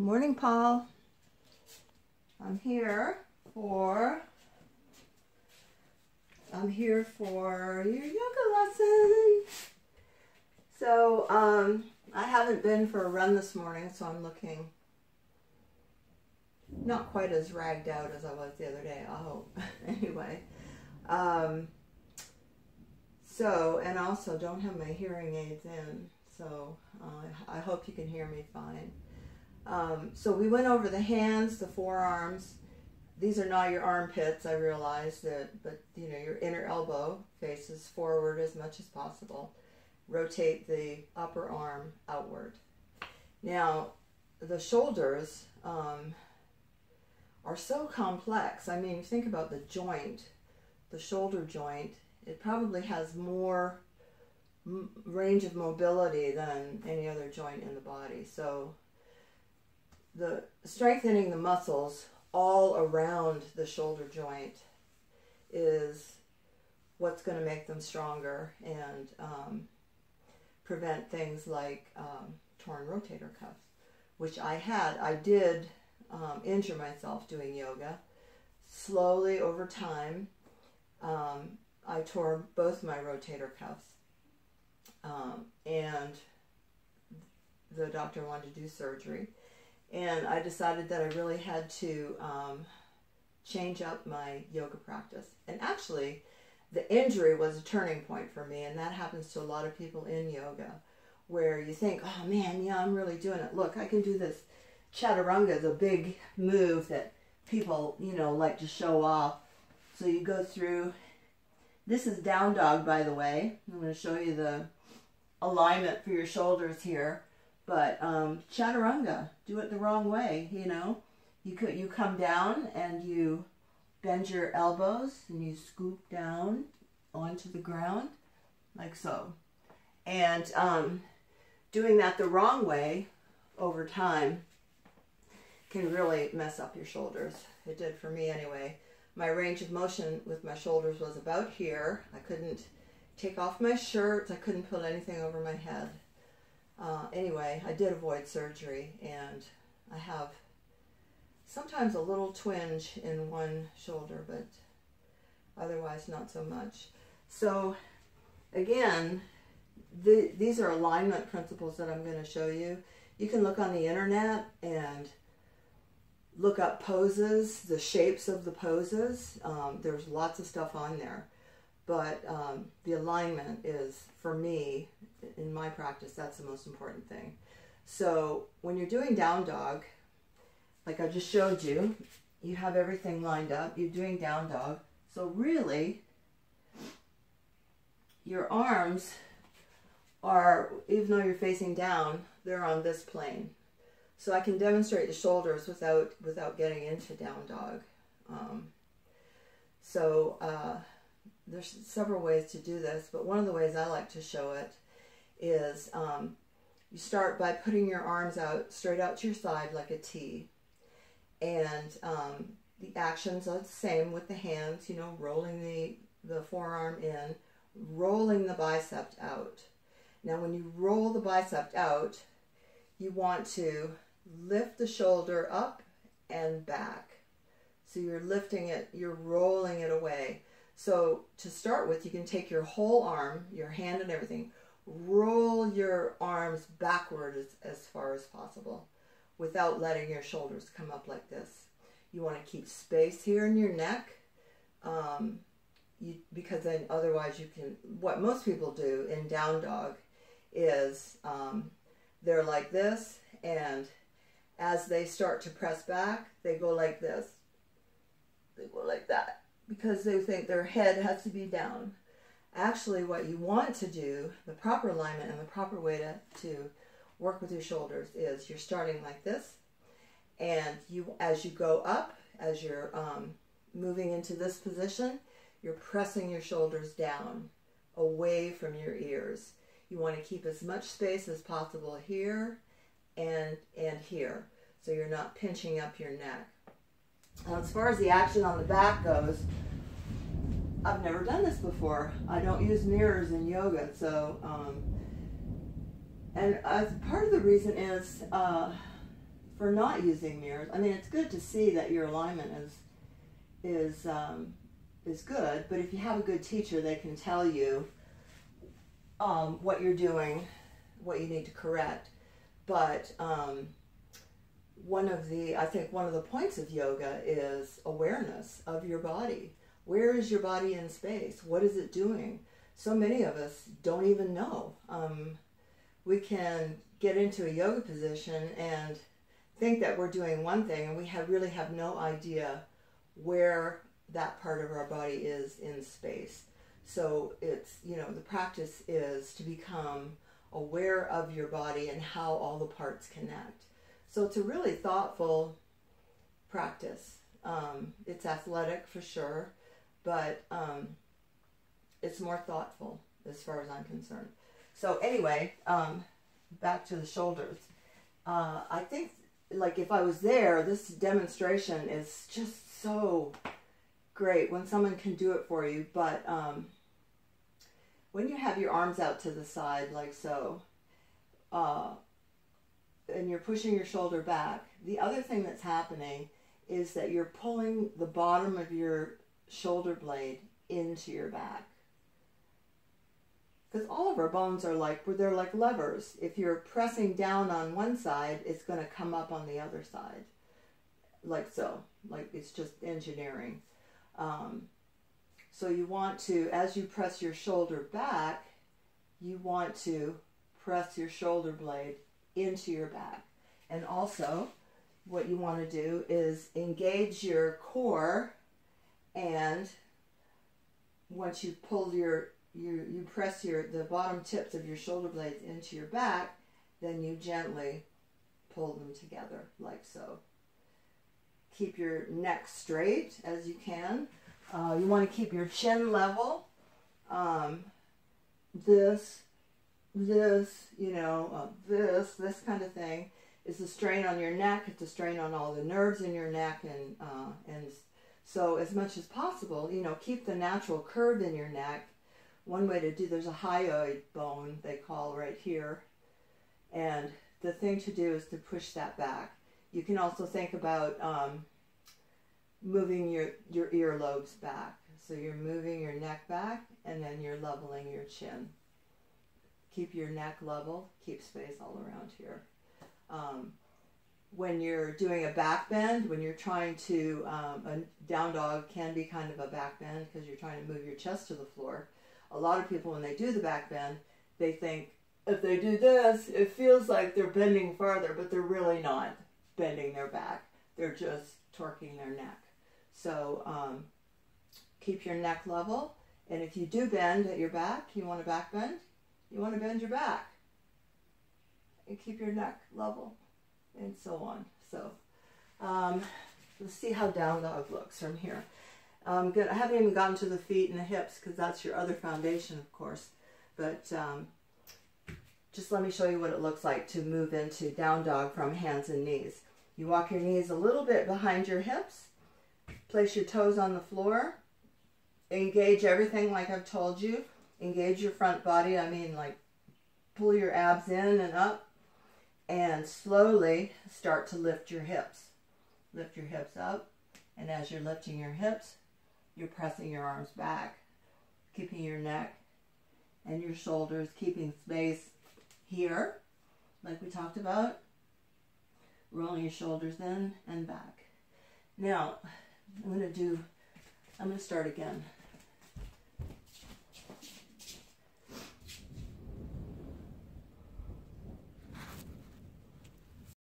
Morning, Paul. I'm here for your yoga lesson. So I haven't been for a run this morning, so I'm looking not quite as ragged out as I was the other day, I hope. Anyway, and also don't have my hearing aids in, so I hope you can hear me fine. So we went over the hands, the forearms. These are not your armpits, I realize that, but you know, your inner elbow faces forward as much as possible. Rotate the upper arm outward. Now, the shoulders are so complex. I mean, think about the joint, the shoulder joint. It probably has more range of mobility than any other joint in the body. So the strengthening the muscles all around the shoulder joint is what's going to make them stronger and prevent things like torn rotator cuffs, which I did injure myself doing yoga. Slowly over time, I tore both my rotator cuffs, and the doctor wanted to do surgery. And I decided that I really had to change up my yoga practice. And actually, the injury was a turning point for me, and that happens to a lot of people in yoga, where you think, oh man, yeah, I'm really doing it. Look, I can do this. Chaturanga, the big move that people, you know, like to show off. So you go through, this is down dog, by the way. I'm going to show you the alignment for your shoulders here. But chaturanga, do it the wrong way, you know. You come down and you bend your elbows and you scoop down onto the ground, like so. And doing that the wrong way over time can really mess up your shoulders. It did for me anyway. My range of motion with my shoulders was about here. I couldn't take off my shirts. I couldn't put anything over my head. Anyway, I did avoid surgery, and I have sometimes a little twinge in one shoulder, but otherwise not so much. So again, these are alignment principles that I'm going to show you. You can look on the internet and look up poses, the shapes of the poses. There's lots of stuff on there. But the alignment is, for me, in my practice, that's the most important thing. So when you're doing down dog, like I just showed you, you have everything lined up. You're doing down dog. So really, your arms are, even though you're facing down, they're on this plane. So I can demonstrate the shoulders without getting into down dog. There's several ways to do this, but one of the ways I like to show it is you start by putting your arms out straight out to your side like a T. And the actions are the same with the hands, you know, rolling the forearm in, rolling the bicep out. Now when you roll the bicep out, you want to lift the shoulder up and back. So you're lifting it, you're rolling it away. So to start with, you can take your whole arm, your hand and everything, roll your arms backward as far as possible without letting your shoulders come up like this. You want to keep space here in your neck, because then otherwise you can, what most people do in down dog is they're like this, and as they start to press back, they go like this. They go like that, because they think their head has to be down. Actually, what you want to do, the proper alignment and the proper way to work with your shoulders is you're starting like this, and as you go up, as you're moving into this position, you're pressing your shoulders down, away from your ears. You want to keep as much space as possible here and here, so you're not pinching up your neck. As far as the action on the back goes, I've never done this before. I don't use mirrors in yoga, so and part of the reason is for not using mirrors. I mean, it's good to see that your alignment is good, but if you have a good teacher, they can tell you what you're doing, what you need to correct. But I think one of the points of yoga is awareness of your body. Where is your body in space? What is it doing? So many of us don't even know. We can get into a yoga position and think that we're doing one thing, and we really have no idea where that part of our body is in space. So it's, the practice is to become aware of your body and how all the parts connect. So it's a really thoughtful practice. It's athletic for sure, but it's more thoughtful as far as I'm concerned. So anyway, back to the shoulders. I think, like, if I was there, this demonstration is just so great when someone can do it for you. But when you have your arms out to the side like so, and you're pushing your shoulder back, the other thing that's happening is that you're pulling the bottom of your shoulder blade into your back. Because all of our bones are they're like levers. If you're pressing down on one side, it's going to come up on the other side. Like so. Like, it's just engineering. So you want to, as you press your shoulder back, you want to press your shoulder blade into your back. And also, what you want to do is engage your core, and once you pull you press the bottom tips of your shoulder blades into your back, then you gently pull them together like so. Keep your neck straight as you can. You want to keep your chin level. This kind of thing is a strain on your neck. It's a strain on all the nerves in your neck, and so as much as possible, keep the natural curve in your neck. One way to do, there's a hyoid bone they call right here, and the thing to do is to push that back. You can also think about moving your earlobes back. So you're moving your neck back, and then you're leveling your chin. Keep your neck level, keep space all around here. When you're doing a back bend, when you're trying to, a down dog can be kind of a back bend because you're trying to move your chest to the floor. A lot of people, when they do the back bend, they think if they do this, it feels like they're bending farther, but they're really not bending their back. They're just torquing their neck. So keep your neck level, and if you do bend at your back, you want a back bend, you want to bend your back, and keep your neck level, and so on. So let's see how down dog looks from here. I haven't even gotten to the feet and the hips because that's your other foundation, of course. But just let me show you what it looks like to move into down dog from hands and knees. You walk your knees a little bit behind your hips. Place your toes on the floor. Engage everything like I've told you. Engage your front body. I mean, like, pull your abs in and up. And slowly start to lift your hips. Lift your hips up. And as you're lifting your hips, you're pressing your arms back. Keeping your neck and your shoulders, keeping space here, like we talked about. Rolling your shoulders in and back. Now, I'm going to start again.